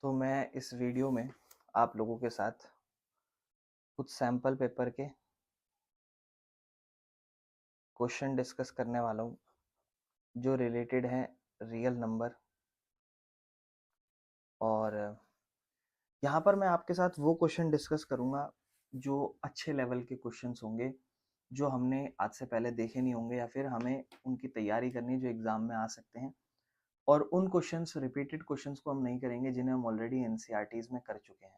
तो मैं इस वीडियो में आप लोगों के साथ कुछ सैम्पल पेपर के क्वेश्चन डिस्कस करने वाला हूँ जो रिलेटेड हैं रियल नंबर। और यहाँ पर मैं आपके साथ वो क्वेश्चन डिस्कस करूँगा जो अच्छे लेवल के क्वेश्चंस होंगे, जो हमने आज से पहले देखे नहीं होंगे या फिर हमें उनकी तैयारी करनी जो एग्ज़ाम में आ सकते हैं। और उन क्वेश्चंस रिपीटेड क्वेश्चंस को हम नहीं करेंगे जिन्हें हम ऑलरेडी एनसीईआरटीज़ में कर चुके हैं,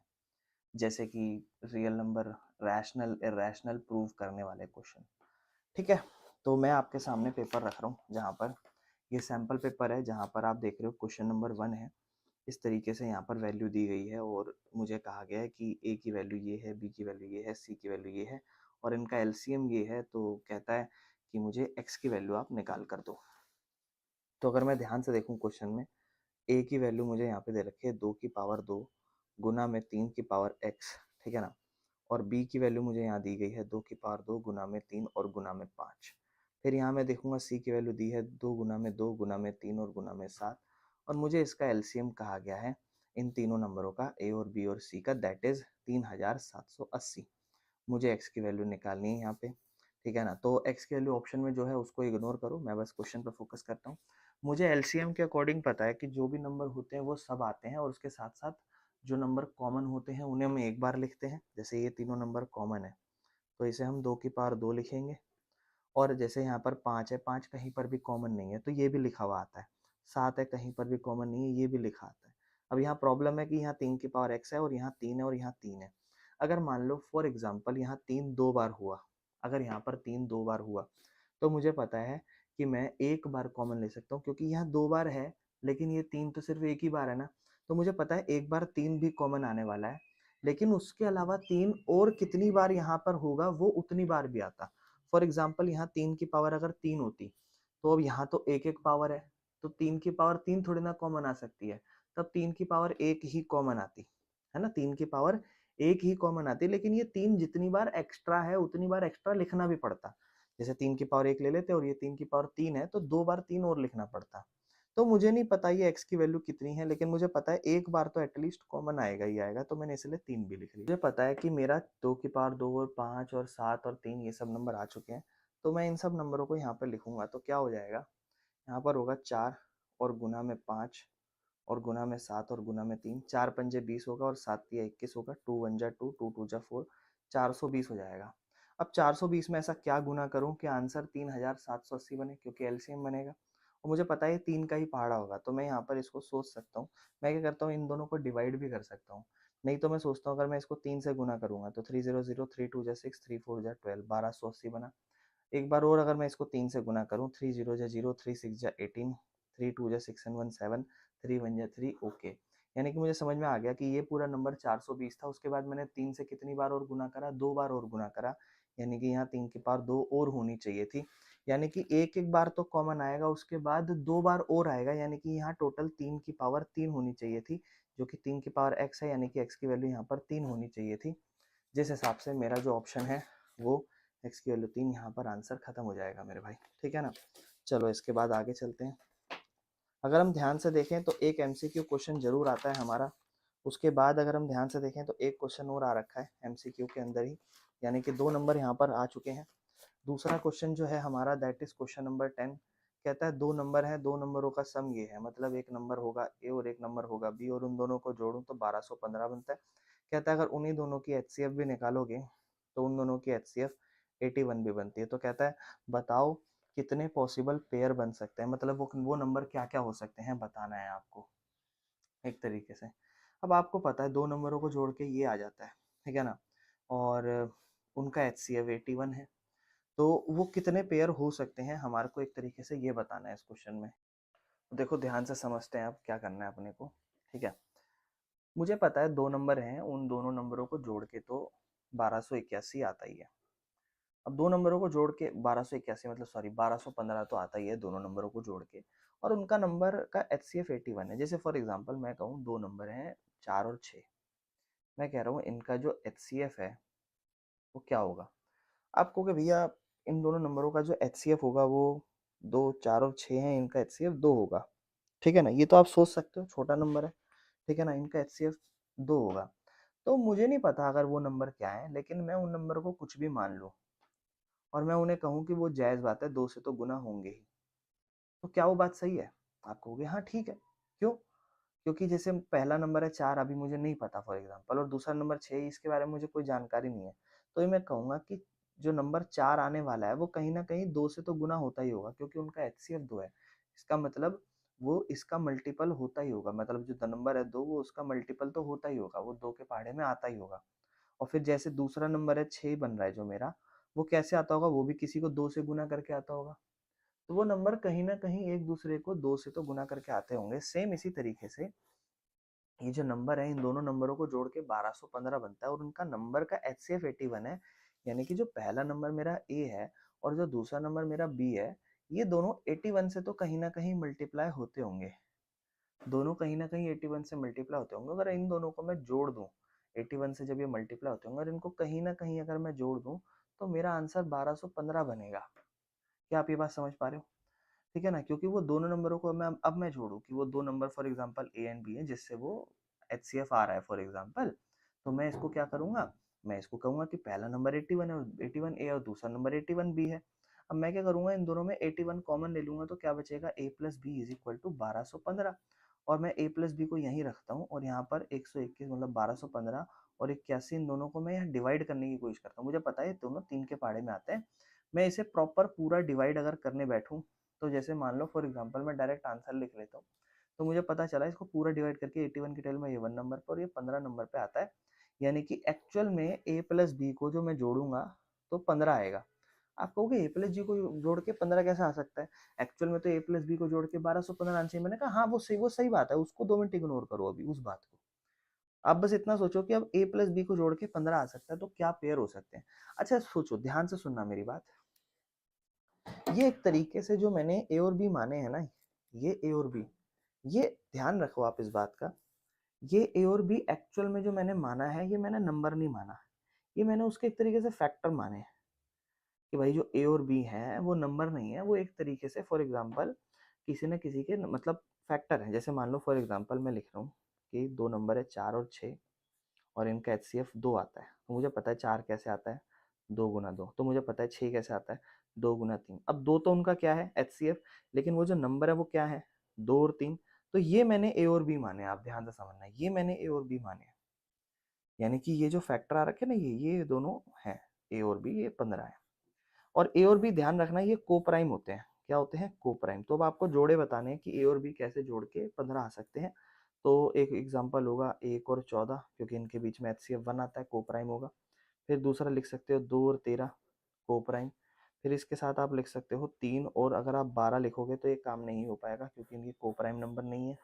जैसे कि real number, rational irrational prove करने वाले क्वेश्चन। ठीक है, तो मैं आपके सामने पेपर रख रहा हूँ जहाँ पर ये सैम्पल पेपर है, जहाँ पर आप देख रहे हो क्वेश्चन नंबर 1 है। इस तरीके से यहाँ पर वैल्यू दी गई है और मुझे कहा गया है कि ए की वैल्यू ये है, बी की वैल्यू ये है, सी की वैल्यू ये है और इनका एलसीएम ये है। तो कहता है कि मुझे एक्स की वैल्यू आप निकाल कर दो। तो अगर मैं ध्यान से देखूँ क्वेश्चन में, ए की वैल्यू मुझे यहाँ पे दे रखी है 2 की पावर 2 गुना में 3 की पावर एक्स, ठीक है ना। और बी की वैल्यू मुझे यहाँ दी गई है 2 की पावर 2 गुना में 3 और गुना में 5। फिर यहाँ मैं देखूंगा सी की वैल्यू दी है 2 गुना में 2 गुना में 3 और गुना में 7। और मुझे इसका एलसीएम कहा गया है इन तीनों नंबरों का, ए और बी और सी का, दैट इज 3780। मुझे एक्स की वैल्यू निकालनी है यहाँ पे, ठीक है ना। तो एक्स की वैल्यू ऑप्शन में जो है उसको इग्नोर करो, मैं बस क्वेश्चन पर फोकस करता हूँ। मुझे एलसीएम के अकॉर्डिंग पता है कि जो भी नंबर होते हैं वो सब आते हैं और उसके साथ साथ जो नंबर कॉमन होते हैं उन्हें हम एक बार लिखते हैं। जैसे ये तीनों नंबर कॉमन है तो इसे हम 2 की पावर 2 लिखेंगे। और जैसे यहाँ पर 5 है, 5 कहीं पर भी कॉमन नहीं है तो ये भी लिखा हुआ आता है। 7 है, कहीं पर भी कॉमन नहीं है, ये भी लिखा आता है। अब यहाँ प्रॉब्लम है कि यहाँ 3 की पावर x है और यहाँ 3 है और यहाँ 3 है। अगर मान लो फॉर एग्जाम्पल यहाँ 3 दो बार हुआ, अगर यहाँ पर 3 दो बार हुआ तो मुझे पता है कि मैं एक बार कॉमन ले सकता हूँ, क्योंकि यहाँ दो बार है लेकिन ये 3 तो सिर्फ एक ही बार है ना। तो मुझे पता है एक बार 3 भी कॉमन आने वाला है, लेकिन उसके अलावा 3 और कितनी बार यहाँ पर होगा वो उतनी बार भी आता। फॉर एग्जाम्पल यहाँ 3 की पावर अगर 3 होती तो अब यहाँ तो एक एक पावर है, तो 3 की पावर 3 थोड़ी ना कॉमन आ सकती है, तब 3 की पावर एक ही कॉमन आती है ना। 3 की पावर एक ही कॉमन आती, लेकिन ये 3 जितनी बार एक्स्ट्रा है उतनी बार एक्स्ट्रा लिखना भी पड़ता। जैसे 3 की पावर 1 ले लेते और ये 3 की पावर 3 है तो दो बार 3 और लिखना पड़ता। तो मुझे नहीं पता ये x की वैल्यू कितनी है, लेकिन मुझे पता है एक बार तो एटलीस्ट कॉमन आएगा ही आएगा, तो मैंने इसलिए 3 भी लिख लिया। मुझे पता है कि मेरा 2 की पावर 2 और 5 और 7 और 3 ये सब नंबर आ चुके हैं, तो मैं इन सब नंबरों को यहाँ पर लिखूंगा। तो क्या हो जाएगा, यहाँ पर होगा 4 और गुना में 5 और गुना में 7 और गुना में 3, 4 पंजे 20 होगा और 7 तिया 21 होगा, 2 1 जा 2, 2 2 जा 4, 420 हो जाएगा। अब 420 में ऐसा क्या गुना करूं कि आंसर 3780 बने, क्योंकि एलसीएम बनेगा और मुझे पता है 3 का ही पहाड़ा होगा। तो मैं यहाँ पर इसको सोच सकता हूँ, मैं क्या करता हूँ इन दोनों को डिवाइड भी कर सकता हूँ। नहीं तो मैं सोचता हूँ अगर मैं इसको 3 से गुना करूंगा तो 3 0 0, 3 2 जा 6, 3 4 जा 12, 1280 बना। एक बार और अगर मैं इसको 3 से गुना करूँ, 3 0 जा 0, 3 6 जा 18, 3 2 जा 6 and 1 7, 3 1 जा 3, ओके। यानी कि मुझे समझ में आ गया कि ये पूरा नंबर 420 था। उसके बाद मैंने 3 से कितनी बार और गुना करा, दो बार और गुना करा, यानी कि यहाँ 3 की पावर 2 और होनी चाहिए थी। यानी कि एक एक बार तो कॉमन आएगा, उसके बाद दो बार और आएगा, यानी कि यहाँ टोटल 3 की पावर 3 होनी चाहिए थी, जो कि 3 की पावर x है, यानी कि x की वैल्यू यहाँ पर 3 होनी चाहिए थी। जिस हिसाब से मेरा जो ऑप्शन है वो x की वैल्यू 3, यहाँ पर आंसर खत्म हो जाएगा मेरे भाई, ठीक है ना। चलो इसके बाद आगे चलते हैं। अगर हम ध्यान से देखें तो एक एमसीक्यू क्वेश्चन जरूर आता है हमारा। उसके बाद अगर हम ध्यान से देखें तो एक क्वेश्चन और आ रखा है एमसीक्यू के अंदर ही, यानी कि दो नंबर यहाँ पर आ चुके हैं। दूसरा क्वेश्चन जो है हमारा दैट इज क्वेश्चन नंबर 10। कहता है दो नंबर है, दो नंबरों का सम ये है, मतलब एक नंबर होगा ए और एक नंबर होगा बी और उन दोनों को जोड़ूं तो 1215 बनता है। कहता है अगर उन्हीं दोनों की एचसीएफ भी निकालोगे तो उन दोनों की एचसीएफ 81 भी बनती है। तो कहता है बताओ कितने पॉसिबल पेयर बन सकते हैं, मतलब वो नंबर क्या क्या हो सकते हैं बताना है आपको एक तरीके से। अब आपको पता है दो नंबरों को जोड़ के ये आ जाता है, ठीक है ना, और उनका एचसीएफ 81 है। तो वो कितने पेयर हो सकते हैं हमारे को एक तरीके से ये बताना है इस क्वेश्चन में। तो देखो ध्यान से समझते हैं अब क्या करना है अपने को, ठीक है। मुझे पता है दो नंबर हैं, उन दोनों नंबरों को जोड़ के तो 1281 आता ही है। अब दो नंबरों को जोड़ के 1281, मतलब सॉरी 1215 तो आता ही है दोनों नंबरों को जोड़ के, और उनका नंबर का एचसीएफ 81 है। जैसे फॉर एग्जांपल मैं कहूँ दो नंबर हैं 4 और 6, मैं कह रहा हूँ इनका जो एचसीएफ है वो क्या होगा। आप कहोगे भैया इन दोनों नंबरों का जो एचसीएफ होगा वो 2 4 और 6 है, इनका एचसीएफ 2 होगा, ठीक है ना। ये तो आप सोच सकते हो, छोटा नंबर है, ठीक है ना, इनका HCF 2 होगा। तो मुझे नहीं पता अगर वो नंबर क्या है, लेकिन मैं उन नंबर को कुछ भी मान लूँ और मैं उन्हें कहूँ कि वो जायज़ बात है, 2 से तो गुना होंगे ही। तो क्या वो बात सही है? आप कहोगे हाँ ठीक है। क्यों? क्योंकि जैसे पहला नंबर है 4, अभी मुझे नहीं पता फॉर एग्जांपल, और दूसरा नंबर 6, इसके बारे में मुझे कोई जानकारी नहीं है। तो ये मैं कहूँगा कि जो नंबर 4 आने वाला है वो कहीं न कहीं 2 से तो गुना होता ही होगा, क्योंकि उनका HCF 2 है। इसका मतलब वो इसका मल्टीपल होता ही होगा, मतलब जो नंबर है 2 वो उसका मल्टीपल तो होता ही होगा, वो 2 के पहाड़े में आता ही होगा। और फिर जैसे दूसरा नंबर है 6 बन रहा है जो मेरा, वो कैसे आता होगा? वो भी किसी को 2 से गुना करके आता होगा। तो वो नंबर कहीं न कहीं एक दूसरे को 2 से तो गुना करके आते होंगे। सेम इसी तरीके से ये जो नंबर है, इन दोनों नंबरों को जोड़ के 1215 बनता है और उनका नंबर का HCF 81 है। यानी कि जो पहला नंबर मेरा A है और जो दूसरा नंबर मेरा B है, ये दोनों 81 से तो कहीं न कहीं मल्टीप्लाई होते होंगे। दोनों कहीं न कहीं 81 से मल्टीप्लाई होते होंगे। अगर इन दोनों को मैं जोड़ दूँ, 81 से जब ये मल्टीप्लाई होते होंगे और इनको कहीं न कहीं अगर मैं जोड़ दूँ, तो मेरा आंसर 1215 बनेगा। क्या आप ये बात समझ पा रहे हो? ठीक है ना, क्योंकि वो दोनों नंबरों को मैं अब मैं जोड़ूँ कि वो 2 number for example A and B है, जिससे वो HCF आ रहा है फॉर एग्जांपल। तो मैं इसको क्या करूँगा, मैं इसको कहूँगा कि पहला नंबर 81 है और 81 ए और दूसरा नंबर 81 बी है। अब मैं क्या करूँगा, इन दोनों में 81 कॉमन ले लूँगा, तो क्या बचेगा, a plus B is equal to 1215। और मैं a प्लस बी को यहीं रखता हूँ और यहाँ पर 121 मतलब 1215 और 81, इन दोनों को मैं यहाँ डिवाइड करने की कोशिश करता हूँ। मुझे पता है ये दोनों 3 के पहाड़े में आते हैं। मैं इसे प्रॉपर पूरा डिवाइड अगर करने बैठूँ, तो जैसे मान लो फॉर एग्जांपल मैं डायरेक्ट आंसर लिख लेता हूँ। तो मुझे पता चला इसको पूरा डिवाइड करके 81 की टेबल में ये 1 नंबर पर और ये 15 नंबर पे आता है। यानी कि एक्चुअल में a प्लस बी को जो मैं जोड़ूंगा तो 15 आएगा। आप कहोगे a प्लस जी को जोड़ के 15 कैसे आ सकता है? एक्चुअल में तो a प्लस बी को जोड़ के 1215 आना चाहिए। मैंने कहा हाँ वो सही बात है, उसको 2 मिनट इग्नोर करो अभी उस बात को। आप बस इतना सोचो कि अब a प्लस बी को जोड़ के 15 आ सकता है, तो क्या पेयर हो सकते हैं? अच्छा सोचो, ध्यान से सुनना मेरी बात। ये एक तरीके से जो मैंने ए और बी माने हैं ना, ये ए और बी, ये ध्यान रखो आप इस बात का, ये ए और बी एक्चुअल में जो मैंने माना है, ये मैंने नंबर नहीं माना, ये मैंने उसके एक तरीके से फैक्टर माने हैं कि भाई जो ए और बी है वो नंबर नहीं है, वो एक तरीके से फॉर एग्जांपल किसी न किसी के मतलब फैक्टर है। जैसे मान लो फॉर एग्जांपल मैं लिख रहा हूँ कि दो नंबर है 4 और 6 और इनका HCF 2 आता है। तो मुझे पता है 4 कैसे आता है, 2 गुना 2। तो मुझे पता है 6 कैसे आता है, 2 गुना 3। अब 2 तो उनका क्या है, HCF, लेकिन वो जो नंबर है वो क्या है, 2 और 3। तो ये मैंने ए और बी माने, आप ध्यान से समझना, ये मैंने ए और बी माने। यानी कि ये जो फैक्टर आ रखे ना, ये दोनों हैं, ए और बी, ये 15 है। और ए और बी ध्यान रखना ये को प्राइम होते हैं। क्या होते हैं? को प्राइम। तो अब आपको जोड़े बताने हैं कि ए और बी कैसे जोड़ के 15 आ सकते हैं। तो एक एग्जांपल होगा 1 और 14, क्योंकि इनके बीच में HCF 1 आता है, को प्राइम होगा। फिर दूसरा लिख सकते हो 2 और 13, को प्राइम। फिर इसके साथ आप लिख सकते हो 3, और अगर आप 12 लिखोगे तो ये काम नहीं हो पाएगा क्योंकि इनकी को प्राइम नंबर नहीं है।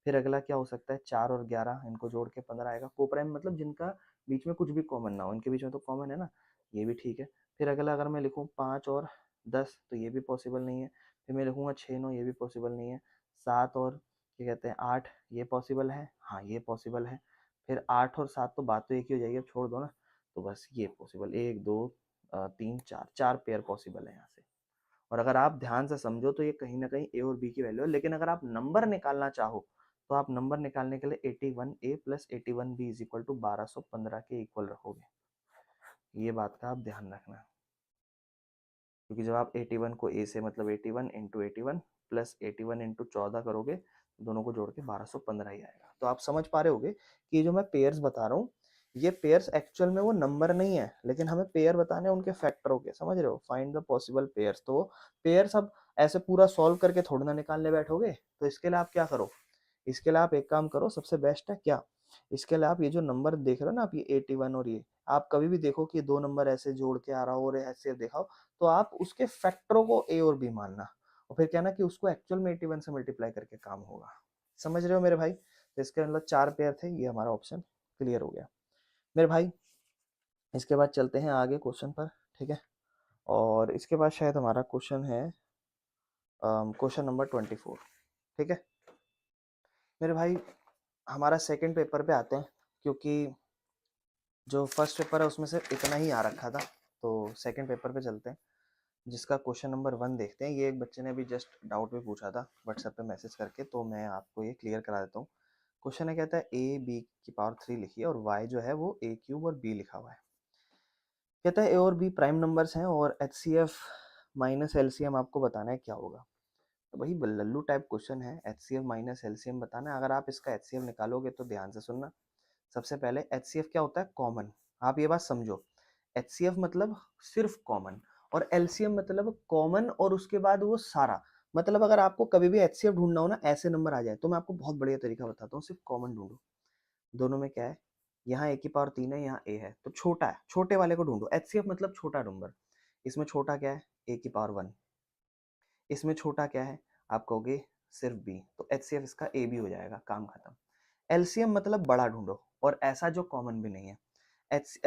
फिर अगला क्या हो सकता है, 4 और 11, इनको जोड़ के 15 आएगा। को प्राइम मतलब जिनका बीच में कुछ भी कॉमन ना हो, इनके बीच में तो कॉमन है ना, ये भी ठीक है। फिर अगला अगर मैं लिखूँ 5 और 10, तो ये भी पॉसिबल नहीं है। फिर मैं लिखूँगा 6 9, ये भी पॉसिबल नहीं है। 7 और क्या कहते हैं 8, ये पॉसिबल है, हाँ ये पॉसिबल है। फिर 8 और 7 तो बात तो एक ही हो जाएगी, अब छोड़ दो ना। तो बस ये पॉसिबल, 1 2 3 4, 4 पेयर पॉसिबल है यहाँ से। और अगर आप ध्यान से समझो तो ये कहीं ना कहीं ए और बी की वैल्यू है। लेकिन अगर आप नंबर निकालना चाहो तो आप नंबर निकालने के लिए 81A plus 81B is equal to 1215 के इक्वल रखोगे। ये बात का आप ध्यान रखना, क्योंकि जब आप 81 को ए से मतलब 81 इंटू 81 प्लस 81 इंटू 14 करोगे, दोनों को जोड़ के 1215 ही आएगा। तो आप समझ पा रहे होगे कि ये जो मैं पेयर्स बता रहा हूँ, ये पेयर्स एक्चुअल में वो नंबर नहीं है, लेकिन हमें पेयर बताने हैं उनके फैक्टरों के। समझ रहे हो? Find the possible pairs. तो पेयर्स अब ऐसे पूरा सॉल्व करके थोड़ा ना निकालने बैठोगे। तो इसके लिए आप क्या करो, इसके लिए आप एक काम करो, सबसे बेस्ट है क्या, इसके लिए आप ये जो नंबर देख रहे हो ना आप, ये 81 और ये, आप कभी भी देखो कि दो नंबर ऐसे जोड़ के आ रहा हो और ऐसे देखा, तो आप उसके फैक्टरों को ए और बी मानना और फिर कहना कि उसको एक्चुअल में 81 से मल्टीप्लाई करके काम होगा। समझ रहे हो मेरे भाई? तो इसके मतलब 4 पेयर थे, ये हमारा ऑप्शन क्लियर हो गया मेरे भाई। इसके बाद चलते हैं आगे क्वेश्चन पर, ठीक है। और इसके बाद शायद हमारा क्वेश्चन है क्वेश्चन नंबर 24, ठीक है मेरे भाई। हमारा सेकंड पेपर पे आते हैं, क्योंकि जो फर्स्ट पेपर है उसमें से इतना ही आ रखा था। तो सेकंड पेपर पे चलते हैं, जिसका क्वेश्चन नंबर 1 देखते हैं। ये एक बच्चे ने अभी जस्ट डाउट में पूछा था व्हाट्सएप पे मैसेज करके, तो मैं आपको ये क्लियर करा देता हूँ। क्वेश्चन है कहता है ए बी की पावर 3 लिखिए और y जो है वो a क्यूब और b लिखा हुआ है। कहता है ए और बी प्राइम नंबर्स हैं और HCF माइनस एलसीएम आपको बताना है क्या होगा। तो वही लल्लू टाइप क्वेश्चन है, HCF माइनस एलसीएम बताना है। अगर आप इसका HCF निकालोगे तो ध्यान से सुनना। सबसे पहले HCF क्या होता है? कॉमन। आप ये बात समझो, HCF मतलब सिर्फ कॉमन और LCM मतलब कॉमन और उसके बाद वो सारा। मतलब अगर आपको कभी भी HCF ढूंढना हो ना, ऐसे नंबर आ जाए, तो मैं आपको बहुत बढ़िया तरीका बताता हूँ, सिर्फ कॉमन ढूंढो। दोनों में क्या है? यहाँ a की पावर 3 है, यहाँ a है, तो छोटा है, छोटे वाले को ढूंढो। HCF मतलब छोटा नंबर। इसमें छोटा क्या है? a की पावर 1। इसमें छोटा क्या है? आप कहोगे सिर्फ b, तो HCF इसका a भी हो जाएगा, काम खत्म। LCM मतलब बड़ा ढूंढो, और ऐसा जो कॉमन भी नहीं है।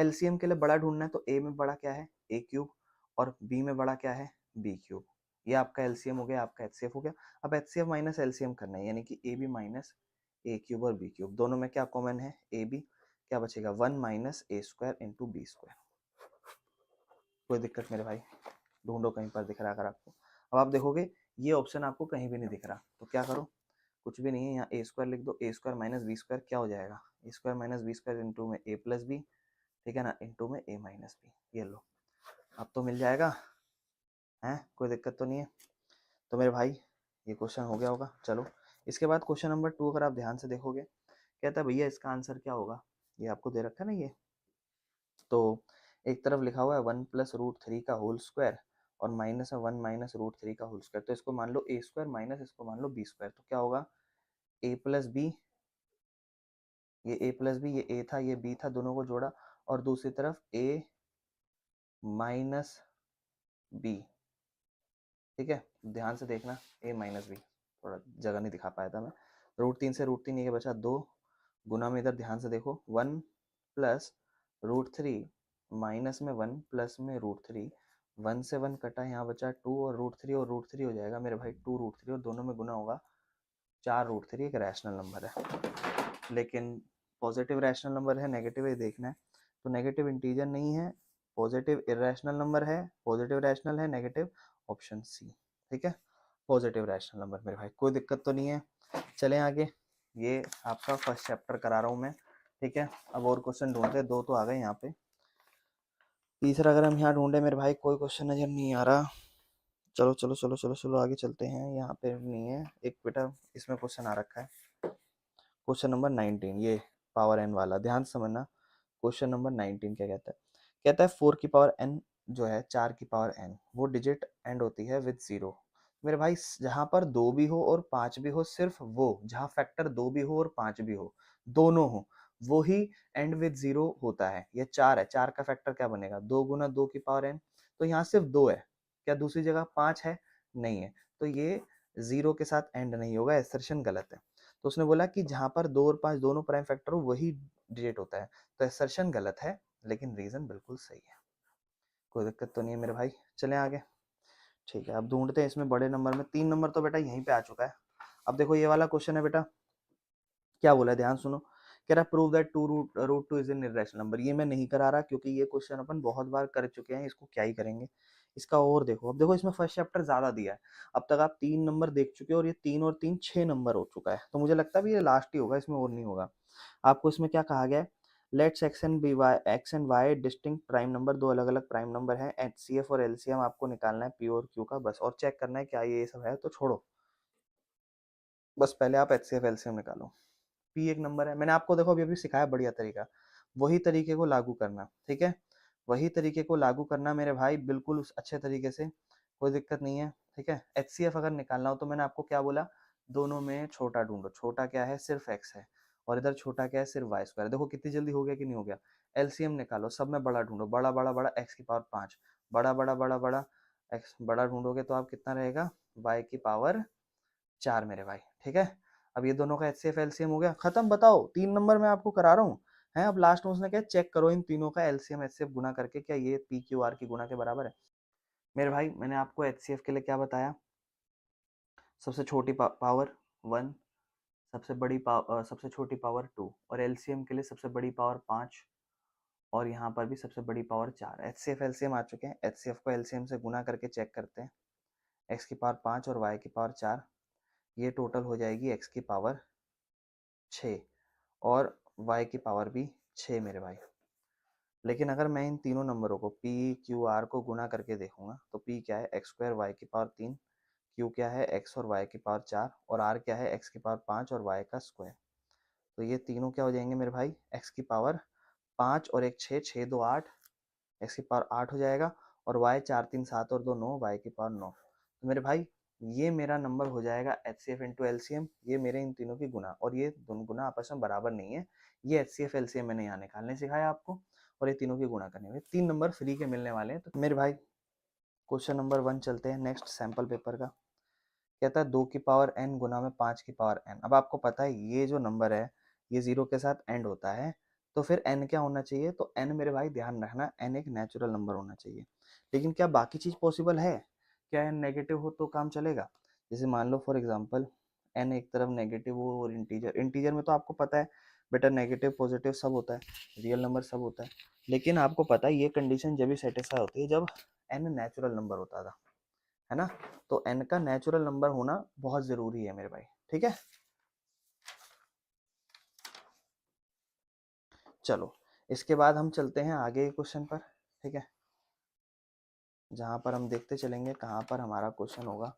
LCM के लिए बड़ा ढूंढना है तो a में बड़ा क्या है? a क्यूब, और b में बड़ा क्या है? b cube. ये आपका LCM हो गया, आपका HCF हो गया। अब HCF माइनस LCM करना है, यानी कि AB माइनस a क्यूब और b क्यूब, दोनों में क्या कॉमन है? AB। क्या बचेगा? 1 minus a square into b square. कोई दिक्कत मेरे भाई? ढूंढो कहीं पर दिख रहा है अगर आपको। अब आप देखोगे ये ऑप्शन आपको कहीं भी नहीं दिख रहा, तो क्या करो? कुछ भी नहीं है, यहाँ a स्क्वायर लिख दो। a square minus b square क्या हो जाएगा? a square minus b square into में a प्लस b, ठीक है ना, इंटू में a माइनस b। ये लो, अब तो मिल जाएगा, है कोई दिक्कत तो नहीं है। तो मेरे भाई ये क्वेश्चन हो गया होगा। चलो इसके बाद क्वेश्चन नंबर 2 अगर आप ध्यान से देखोगे, कहता है भैया इसका आंसर क्या होगा? ये आपको दे रखा है ना ये, तो एक तरफ लिखा हुआ है 1+√3 का होल स्क्वायर और माइनस है 1 माइनस √3 का होल स्क्वायर। तो इसको मान लो a स्क्वायर माइनस इसको मान लो b स्क्वायर। तो क्या होगा? a प्लस बी, ये a प्लस बी, ये a था ये b था, दोनों को जोड़ा, और दूसरी तरफ a माइनस बी। ठीक है, ध्यान से देखना, a माइनस बी, थोड़ा जगह नहीं दिखा पाया था मैं। √3 से √3 ये बचा 2, गुना में इधर ध्यान से देखो 1 प्लस √3 माइनस में 1 प्लस में √3, 1 से 1 कटा, यहाँ बचा 2 और √3 हो जाएगा मेरे भाई 2√3, और दोनों में गुना होगा 4√3। एक रैशनल नंबर है, लेकिन पॉजिटिव रैशनल नंबर है, नेगेटिव है देखना है। तो नेगेटिव इंटीजर नहीं है, पॉजिटिव इरेशनल नंबर है, पॉजिटिव रैशनल है, नेगेटिव, ऑप्शन सी। ठीक है, पॉजिटिव रैशनल नंबर मेरे भाई, कोई दिक्कत तो नहीं है। चलें आगे, ये आपका फर्स्ट चैप्टर करा रहा हूँ मैं, ठीक है। अब और क्वेश्चन ढूंढते, 2 तो आ गए यहाँ पे, तीसरा अगर हम यहाँ ढूंढे मेरे भाई, कोई क्वेश्चन नजर नहीं आ रहा। चलो चलो चलो चलो चलो आगे चलते हैं, यहाँ पे नहीं है एक बेटा, इसमें क्वेश्चन आ रखा है क्वेश्चन नंबर 19, ये पावर n वाला, ध्यान समझना। क्वेश्चन नंबर 19 क्या कहता है? कहता है 4 की पावर n जो है 4 की पावर n, वो डिजिट एंड होती है विद 0। मेरे भाई जहां पर 2 भी हो और 5 भी हो, सिर्फ वो जहां फैक्टर 2 भी हो और 5 भी हो, दोनों हो, वो ही एंड विद 0 होता है। ये 4 है, 4 का फैक्टर क्या बनेगा? 2 गुना 2 की पावर n। तो यहाँ सिर्फ 2 है, क्या दूसरी जगह 5 है? नहीं है, तो ये 0 के साथ एंड नहीं होगा, एसर्शन गलत है। तो उसने बोला कि जहां पर 2 और 5 दोनों प्राइम फैक्टर हो वही डिजिट होता है, तो एसर्शन गलत है, लेकिन रीजन बिल्कुल सही है। कोई दिक्कत तो नहीं है मेरे भाई, चलें आगे। ठीक है, अब ढूंढते हैं इसमें बड़े नंबर में। 3 नंबर तो बेटा यहीं पे आ चुका है। अब देखो ये वाला क्वेश्चन है बेटा, क्या बोला है ध्यान सुनो। कह रहा prove that root two is an irrational number. ये मैं नहीं करा रहा क्योंकि ये क्वेश्चन अपन बहुत बार कर चुके हैं, इसको क्या ही करेंगे। इसका और देखो, अब देखो इसमें फर्स्ट चैप्टर ज्यादा दिया है, अब तक आप 3 नंबर देख चुके हो और ये 3 और 3 6 नंबर हो चुका है, तो मुझे लगता है ये लास्ट ही होगा, इसमें और नहीं होगा। आपको इसमें क्या कहा गया है? Let's x and y distinct prime number, दो अलग अलग प्राइम नंबर है, HCF और LCM आपको निकालना है P और Q का, बस, और चेक करना है क्या ये सब है, तो छोड़ो, बस पहले आप HCF LCM निकालो। P एक नंबर है, मैंने आपको देखो अभी अभी सिखाया बढ़िया तरीका, वही तरीके को लागू करना, ठीक है, वही तरीके को लागू करना मेरे भाई, बिल्कुल उस अच्छे तरीके से, कोई दिक्कत नहीं है, ठीक है। HCF अगर निकालना हो तो मैंने आपको क्या बोला? दोनों में छोटा ढूंढो, छोटा क्या है? सिर्फ x है, और इधर छोटा क्या है? सिर्फ y स्क्वायर। देखो कितनी जल्दी हो गया कि नहीं हो गया। LCM निकालो, सब में बड़ा ढूंढो, बड़ा बड़ा बड़ा x की पावर 5, बड़ा बड़ा बड़ा बड़ा x, बड़ा ढूंढोगे तो आप कितना रहेगा? y की पावर 4 मेरे भाई, ठीक है। अब ये दोनों का HCF LCM हो गया, खत्म। बताओ 3 नंबर मैं आपको करा रहा हूँ, है। अब लास्ट में उसने क्या चेक करो इन तीनों का LCM HCF गुना करके, क्या ये PQR की गुना के बराबर है? मेरे भाई मैंने आपको HCF के लिए क्या बताया? सबसे छोटी पावर 1, सबसे छोटी पावर 2, और LCM के लिए सबसे बड़ी पावर 5, और यहाँ पर भी सबसे बड़ी पावर 4। HCF LCM आ चुके हैं, HCF को LCM से गुना करके चेक करते हैं। x की पावर 5 और y की पावर 4, ये टोटल हो जाएगी x की पावर 6 और y की पावर भी 6 मेरे भाई। लेकिन अगर मैं इन तीनों नंबरों को p q r को गुणा करके देखूंगा तो p क्या है x स्क्वायर y की पावर 3, q क्या है x और y की पावर 4 और r क्या है x की पावर 5 और y का स्क्वायर। तो ये तीनों क्या हो जाएंगे मेरे भाई, x की पावर 5 और एक 6, 6 2 8, x की पावर 8 हो जाएगा और y 4 3 7 और 2 9, y की पावर 9। तो मेरे भाई ये मेरा नंबर हो जाएगा HCF इंटू एलसीएम, ये मेरे इन तीनों की गुना, और ये दोनों गुना आपस में बराबर नहीं है, ये HCF एलसीएम मैंने यहाँ निकालने सिखाया आपको, और ये तीनों की गुणा करने में 3 नंबर फ्री के मिलने वाले हैं। तो मेरे भाई क्वेश्चन नंबर 1 चलते हैं नेक्स्ट सैंपल पेपर का। कहता है 2 की पावर n गुना में 5 की पावर n। अब आपको पता है ये जो नंबर है ये 0 के साथ एंड होता है, तो फिर n क्या होना चाहिए, तो n मेरे भाई ध्यान रखना n एक नेचुरल नंबर होना चाहिए। लेकिन क्या बाकी चीज पॉसिबल है, क्या n नेगेटिव हो तो काम चलेगा? जैसे मान लो फॉर एग्जांपल n एक तरफ नेगेटिव हो और इंटीजर, इंटीजर में तो आपको पता है बेटा नेगेटिव पॉजिटिव सब होता है, रियल नंबर सब होता है। लेकिन आपको पता है ये कंडीशन जब भी सेटिस्फाई होती है जब n नेचुरल नंबर होता था, है ना? तो n का नेचुरल नंबर होना बहुत जरूरी है मेरे भाई, ठीक है। चलो इसके बाद हम चलते हैं आगे क्वेश्चन पर, ठीक है, जहां पर हम देखते चलेंगे कहां पर हमारा क्वेश्चन होगा।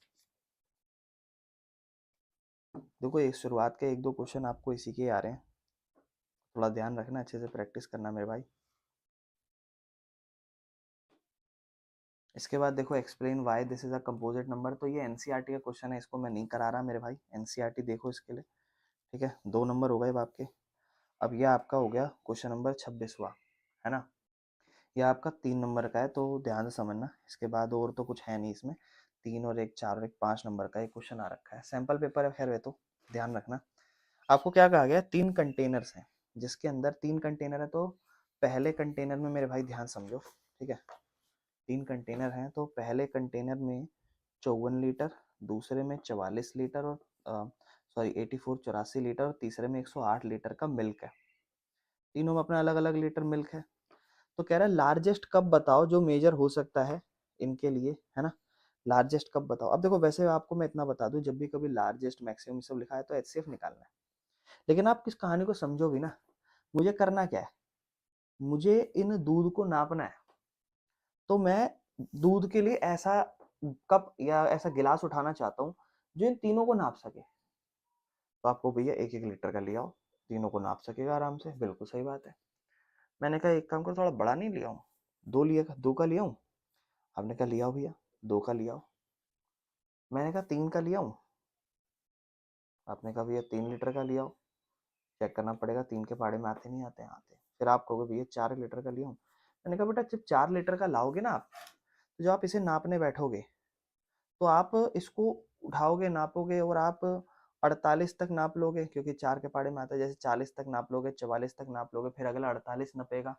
देखो एक शुरुआत के 1-2 क्वेश्चन आपको इसी के आ रहे हैं, थोड़ा ध्यान रखना, अच्छे से प्रैक्टिस करना मेरे भाई। इसके बाद देखो explain why this is a composite number, तो ये एनसीईआरटी का क्वेश्चन है, इसको मैं नहीं करा रहा मेरे भाई, एनसीईआरटी देखो इसके लिए, ठीक है। 2 नंबर हो गए आपके। अब यह आपका हो गया क्वेश्चन नंबर 26वां, है ना। ये आपका 3 नंबर का है तो ध्यान से समझना, इसके बाद और तो कुछ है नहीं इसमें, 3 और एक 4 और एक 5 नंबर का एक क्वेश्चन आ रखा है, सैंपल पेपर है खैर, वे तो ध्यान रखना। आपको क्या कहा गया, 3 कंटेनर्स हैं जिसके अंदर 3 कंटेनर है, तो पहले कंटेनर में मेरे भाई ध्यान समझो, ठीक है। 3 कंटेनर हैं तो पहले कंटेनर में 54 लीटर, दूसरे में 44 लीटर और सॉरी 84 और तीसरे में 108 लीटर का मिल्क है। तीनों में अपना अलग अलग लीटर मिल्क है। तो कह रहा है लार्जेस्ट कप बताओ जो मेजर हो सकता है इनके लिए, है ना। लार्जेस्ट कप बताओ। अब देखो वैसे आपको मैं इतना बता दूं, जब भी कभी लार्जेस्ट मैक्सिमम सब लिखा है तो एचसीएफ निकालना है, लेकिन आप किस कहानी को समझो भी ना। मुझे करना क्या है, मुझे इन दूध को नापना है, तो मैं दूध के लिए ऐसा कप या ऐसा गिलास उठाना चाहता हूँ जो इन तीनों को नाप सके। तो आपको भैया 1-1 लीटर का लिया हो, तीनों को नाप सकेगा आराम से, बिल्कुल सही बात है। मैंने कहा एक काम करो थोड़ा बड़ा नहीं लिया हूँ, 2 का लिया हूँ। आपने कहा लिया हो भैया, 2 का लिया हो। मैंने कहा 3 का लिया हूँ। आपने कहा भैया 3 लीटर का लिया हो। चेक करना पड़ेगा 3 के पाड़े में आते नहीं आते हैं, आते। फिर आप कहोगे भैया 4 लीटर का लिया हूँ। मैंने कहा बेटा जब 4 लीटर का लाओगे ना आप, तो जब आप इसे नापने बैठोगे तो आप इसको उठाओगे नापोगे और आप 48 तक नाप लोगे, क्योंकि 4 के पाड़े में आता है। जैसे 40 तक नाप लोगे, 44 तक नाप लोगे, फिर अगला 48 नपेगा,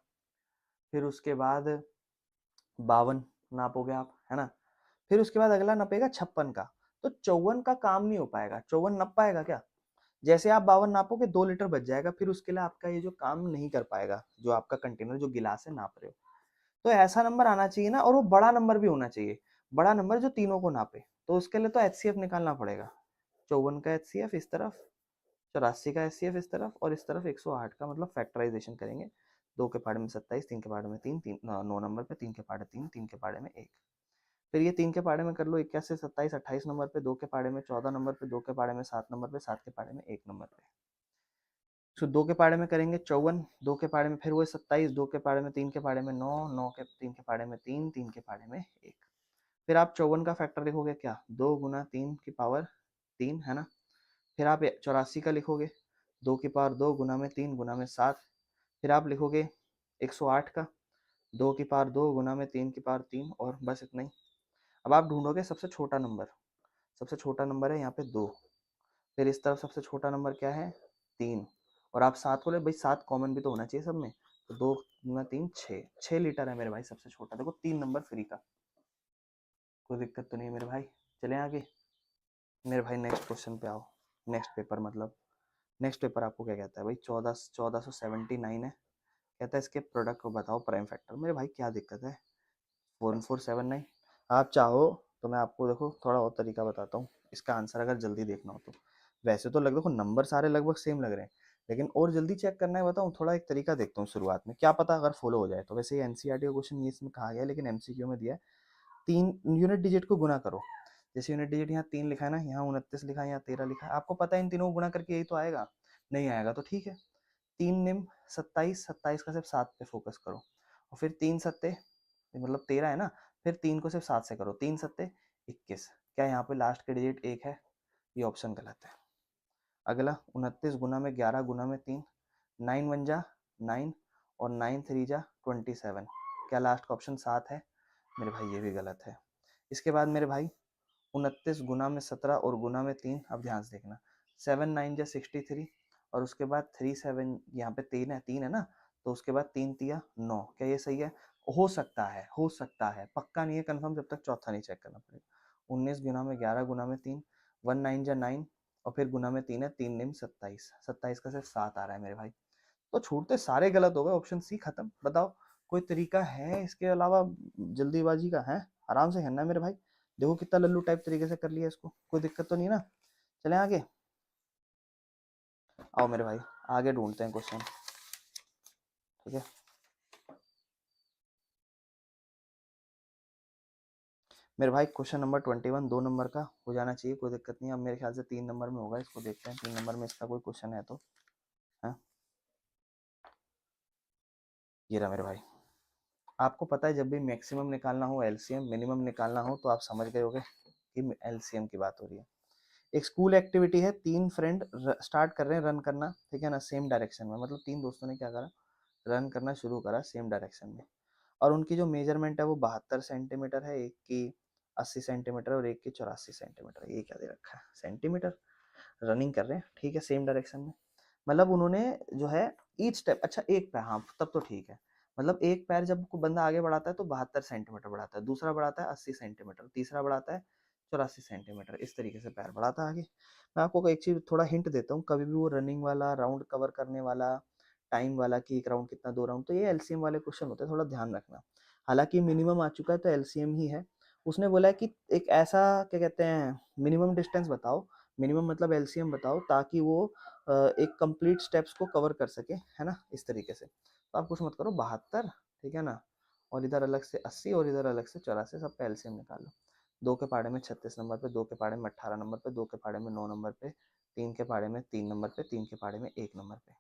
फिर उसके बाद 52 नापोगे आप, है ना। फिर उसके बाद अगला नपेगा 56 का। तो 54 का काम नहीं हो पाएगा, 54 नप पाएगा क्या? जैसे आप 52 नापोगे 2 लीटर बच जाएगा, फिर उसके लिए आपका ये जो काम नहीं कर पाएगा, जो आपका कंटेनर जो गिलास है नाप रहे हो। तो ऐसा नंबर आना चाहिए ना, और वो बड़ा नंबर भी होना चाहिए, बड़ा नंबर जो तीनों को नापे। तो उसके लिए तो एचसीएफ निकालना पड़ेगा, 54 का एचसीएफ इस तरफ, 84 का एचसीएफ इस तरफ, और इस तरफ 108 का, मतलब फैक्टराइजेशन करेंगे। 2 के पाड़े में 27, 3 के पाड़े में 3, 9 नंबर पे 3 के पाड़े 3, 3 के पाड़े में 1। फिर ये 3 के पाड़े में कर लो 81, 27, 28 नंबर पे, 2 के पाड़े में 14 नंबर पे, 2 के पाड़े में 7 नंबर पे, 7 के पाड़े में 1 नंबर पे। तो 2 के पाड़े में करेंगे 54, 2 के पाड़े में फिर वो 27, 2 के पाड़े में 3 के पाड़े में 9, 9 के 3 के पाड़े में 3, 3 के पाड़े में 1। फिर आप 54 का फैक्टर लिखोगे क्या, 2 गुना 3 की पावर 3, है ना। फिर आप 84 का लिखोगे 2 की पावर 2 गुना में 3 गुना में 7। फिर आप लिखोगे 108 का 2 की पावर 2 गुना में 3 की पावर 3, और बस इतना ही। अब आप ढूंढोगे सबसे छोटा नंबर, सबसे छोटा नंबर है यहाँ पे 2। फिर इस तरफ सबसे छोटा नंबर क्या है, 3। और आप 7 को ले भाई, 7 कॉमन भी तो होना चाहिए सब में, तो 2 गुना 3 6, 6 लीटर है मेरे भाई सबसे छोटा। देखो 3 नंबर फ्री का, कोई दिक्कत तो नहीं है मेरे भाई। चले आगे मेरे भाई, नेक्स्ट क्वेश्चन पे आओ। नेक्स्ट पेपर मतलब नेक्स्ट पेपर आपको क्या कहता है भाई, 1479 है। कहता है इसके प्रोडक्ट को बताओ प्राइम फैक्टर। मेरे भाई क्या दिक्कत है, 1479। आप चाहो तो मैं आपको देखो थोड़ा और तरीका बताता हूँ इसका आंसर अगर जल्दी देखना हो तो। वैसे तो देखो नंबर सारे लगभग सेम लग रहे हैं, लेकिन और जल्दी चेक करना है बताऊँ, थोड़ा एक तरीका देखता हूँ शुरुआत में, क्या पता अगर फॉलो हो जाए तो। वैसे ये एनसीईआरटी का क्वेश्चन ये इसमें कहा गया है, लेकिन एमसीक्यू में दिया है 3 यूनिट डिजिट को गुना करो। जैसे यूनिट डिजिट यहाँ 3 लिखा है ना, यहाँ 29 लिखा है, यहाँ 13 लिखा है, आपको पता है इन तीनों को गुणा करके यही तो आएगा। नहीं आएगा तो ठीक है, 3 निम 27, 27 का सिर्फ 7 पे फोकस करो, और फिर 3 सत्ते मतलब 13 है ना, फिर 3 को सिर्फ 7 से करो, 3 सत्ते 21। क्या यहाँ पे लास्ट के डिजिट 1 है? ये ऑप्शन गलत है। अगला 29 गुना में 11 गुना में 3, 9 वन जा 9 और 9 3 जा 27। क्या लास्ट का ऑप्शन 7 है? मेरे भाई ये भी गलत है। इसके बाद मेरे भाई 29 गुना में 17 और गुना में 3, अब ध्यान से देखना, 7 9 जा 63 और उसके बाद 3 7, यहाँ पे 3 है ना, तो उसके बाद 3 तिया 9। क्या ये सही है? हो सकता है, हो सकता है, पक्का नहीं है कंफर्म जब तक चौथा नहीं चेक करना पड़ेगा। 19 गुना में 11 गुना में 3, 1 9 जा 9 और फिर गुना में 3 है, 3 निम 27, 27 का सिर्फ 7 आ रहा है मेरे भाई। तो छूटते सारे गलत हो गए, ऑप्शन सी खत्म। बताओ कोई तरीका है इसके अलावा? जल्दीबाजी का है, आराम से करना है मेरे भाई। देखो कितना लल्लू टाइप तरीके से कर लिया इसको, कोई दिक्कत तो नहीं ना? चले आगे, आओ मेरे भाई आगे ढूंढते हैं क्वेश्चन, ठीक है। मेरे भाई क्वेश्चन नंबर 21 2 नंबर का हो जाना चाहिए, कोई दिक्कत नहीं। अब मेरे ख्याल से 3 नंबर में होगा, इसको देखते हैं 3 नंबर में इसका कोई क्वेश्चन है तो। है ये रहा मेरे भाई। आपको पता है जब भी मैक्सिमम निकालना हो, एलसीएम मिनिमम निकालना हो, तो आप समझ गए होगे कि एलसीएम की बात हो रही है। एक स्कूल एक्टिविटी है, 3 फ्रेंड स्टार्ट कर रहे हैं रन करना, ठीक है ना, सेम डायरेक्शन में। मतलब 3 दोस्तों ने क्या करा, रन करना शुरू करा सेम डायरेक्शन में, और उनकी जो मेजरमेंट है वो 72 सेंटीमीटर है, एक की 80 सेंटीमीटर और एक की 84 सेंटीमीटर। ये क्या दे रखा है, सेंटीमीटर। रनिंग कर रहे हैं, ठीक है, सेम डायरेक्शन में। मतलब उन्होंने जो है ईच स्टेप, अच्छा एक पैर, हाँ तब तो ठीक है। मतलब एक पैर जब कोई बंदा आगे बढ़ाता है तो 72 सेंटीमीटर बढ़ाता है, दूसरा बढ़ाता है 80 सेंटीमीटर, तीसरा बढ़ाता है 84 सेंटीमीटर, इस तरीके से पैर बढ़ाता है आगे। मैं आपको एक चीज थोड़ा हिंट देता हूँ, कभी भी वो रनिंग वाला, राउंड कवर करने वाला, टाइम वाला कि एक राउंड कितना, 2 राउंड, तो ये एलसीएम वाले क्वेश्चन होते हैं, थोड़ा ध्यान रखना। हालांकि मिनिमम आ चुका है तो एलसीएम ही है। उसने बोला है कि एक ऐसा क्या कहते हैं, मिनिमम डिस्टेंस बताओ, मिनिमम मतलब एलसीएम बताओ, ताकि वो एक कंप्लीट स्टेप्स को कवर कर सके, है ना, इस तरीके से। तो आप कुछ मत करो, 72, ठीक है ना, और इधर अलग से 80 और इधर अलग से 84, सबका एलसीएम निकाल लो। 2 के पाड़े में 36 नंबर पे, 2 के पाड़े में 18 नंबर पे, 2 के पाड़े में 9 नंबर पे, 3 के पाड़े में 3 नंबर पे, 3 के पाड़े में 1 नंबर पे,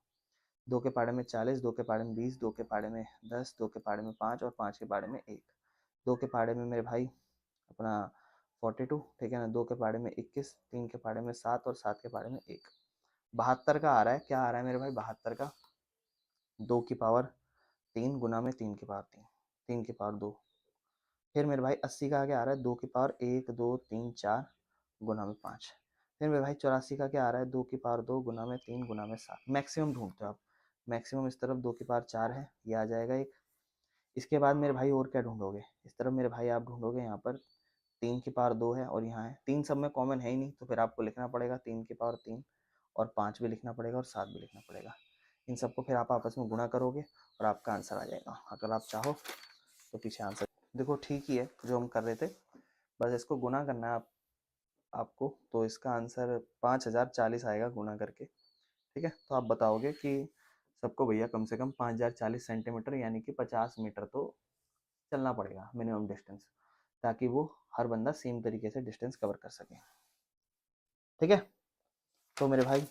2 के पाड़े में 40, 2 के पाड़े में 20, 2 के पाड़े में 10, 2 के पाड़े में 5 और 5 के पाड़े में 1, 2 के पाड़े में मेरे भाई अपना 42, ठीक है ना, 2 के पाड़े में 21, 3 के पाड़े में 7 और 7 के पाड़े में 1, 72 का आ रहा है। क्या आ रहा है मेरे भाई 72 का? 2 की पावर 3 गुना में 3 की पावर 3, 3 की पावर 2। फिर मेरे भाई 80 का क्या आ रहा है, 2 की पावर 1 2 3 4 गुना में 5। फिर मेरे भाई 84 का क्या आ रहा है, 2 की पावर 2 गुना में 3 गुना में 7। मैक्सिमम ढूंढते हो आप, मैक्सिमम इस तरफ 2 की पावर 4 है, ये आ जाएगा एक। इसके बाद मेरे भाई और क्या ढूंढोगे, इस तरफ मेरे भाई आप ढूंढोगे यहाँ पर 3 की पावर 2 है और यहाँ है 3, सब में कॉमन है ही नहीं, तो फिर आपको लिखना पड़ेगा 3 की पावर 3 और 5 भी लिखना पड़ेगा और 7 भी लिखना पड़ेगा। इन सबको फिर आप आपस में गुणा करोगे और आपका आंसर आ जाएगा। अगर आप चाहो तो पीछे आंसर देखो, ठीक ही है जो हम कर रहे थे, बस इसको गुना करना है आपको। तो इसका आंसर 5040 आएगा गुना करके, ठीक है। तो आप बताओगे कि सबको भैया कम से कम 5040 सेंटीमीटर यानी कि 50 मीटर तो चलना पड़ेगा मिनिमम डिस्टेंस, ताकि वो हर बंदा सेम तरीके से डिस्टेंस कवर कर सके, ठीक है। तो मेरे भाई